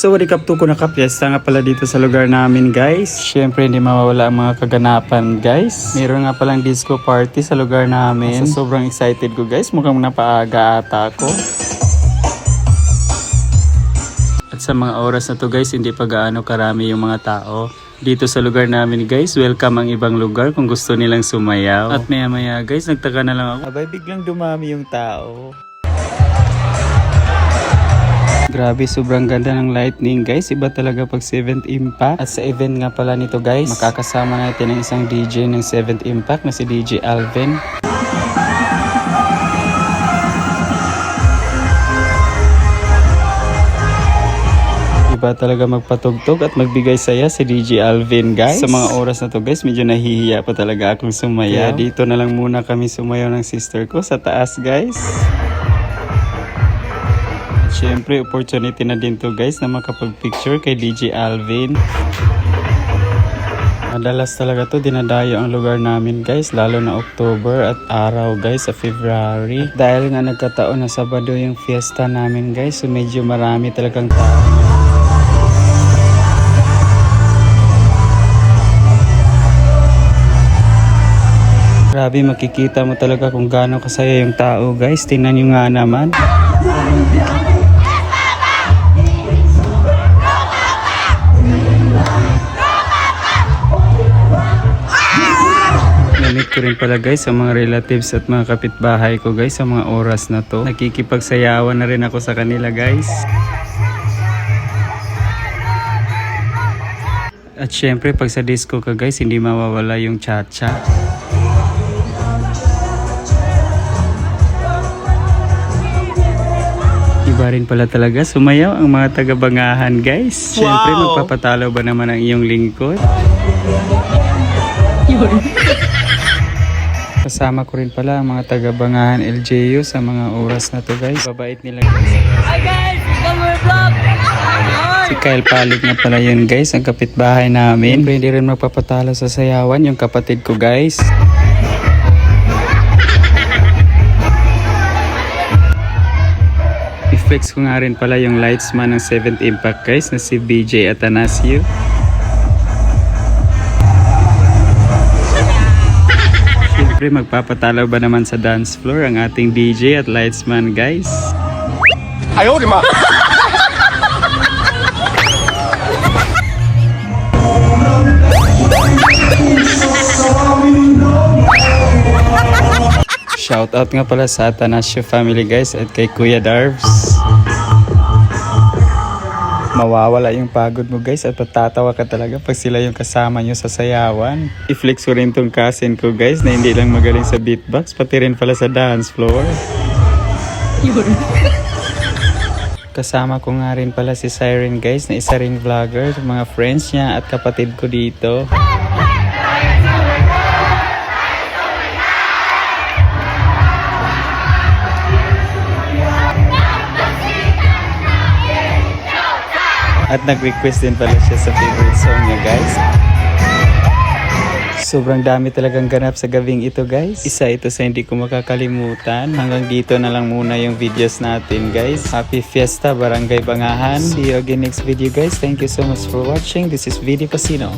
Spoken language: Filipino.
So what up to ko nakapiesta nga pala dito sa lugar namin guys. Syempre hindi mawawala ang mga kaganapan guys. Meron nga palang disco party sa lugar namin. So sobrang excited ko guys. Mukhang napaaga ata ako. At sa mga oras na to guys, hindi pa gaano karami yung mga tao. Dito sa lugar namin guys, welcome ang ibang lugar kung gusto nilang sumayaw. At maya maya guys, nagtaka na lang ako. Abay biglang dumami yung tao. Grabe, sobrang ganda ng lightning guys. Iba talaga pag 7th Impact. At sa event nga pala nito guys, makakasama natin ang isang DJ ng 7th Impact na si DJ Alvin. Iba talaga magpatugtog at magbigay saya si DJ Alvin guys. Sa mga oras na to guys, medyo nahihiya pa talaga akong sumayaw. Kaya dito na lang muna kami sumayaw ng sister ko sa taas guys. Siyempre, opportunity na din to guys na makapag-picture kay DJ Alvin. Madalas talaga to dinadayo ang lugar namin guys, lalo na October at araw guys sa February. At dahil nga nagkataon na Sabado yung fiesta namin guys, so medyo marami talagang tao. Grabe, makikita mo talaga kung gaano kasaya yung tao guys. Tingnan nyo nga naman. Namit ko rin pala guys sa mga relatives at mga kapitbahay ko guys sa mga oras na to. Nakikipagsayawan na rin ako sa kanila guys. At syempre pag sa disco ka guys, hindi mawawala yung cha-cha. Iba rin pala talaga sumayaw ang mga taga-Bangahan guys. Syempre magpapatalo ba naman ang iyong lingkod? Kasama ko rin pala ang mga taga-Bangahan LGU sa mga oras na to guys. Babait nila guys. Hi guys! Welcome to my vlog! Si Kyle Palik nga pala yun guys, ang kapitbahay namin. Siyempre hindi rin magpapatalo sa sayawan yung kapatid ko guys. I-flex ko nga rin pala yung lightsman ng 7th Impact guys na si BJ Atanasio. Siyempre magpapatalo ba naman sa dance floor ang ating DJ at lightsman guys. Ayaw di ma! Shoutout nga pala sa Atanasio family guys at kay Kuya Darves. Mawawala yung pagod mo guys at patatawa ka talaga pag sila yung kasama nyo sa sayawan. I-flex ko rin tong cousin ko guys na hindi lang magaling sa beatbox, pati rin pala sa dance floor. Kasama ko nga rin pala si Siren guys na isa ring vlogger, mga friends niya at kapatid ko dito. At nag-request din pala siya sa favorite song niya guys. Sobrang dami talagang ganap sa gabing ito guys. Isa ito sa hindi ko makakalimutan. Hanggang dito na lang muna yung videos natin guys. Happy Fiesta Barangay Bangahan. See you again next video guys. Thank you so much for watching. This is Video Casino.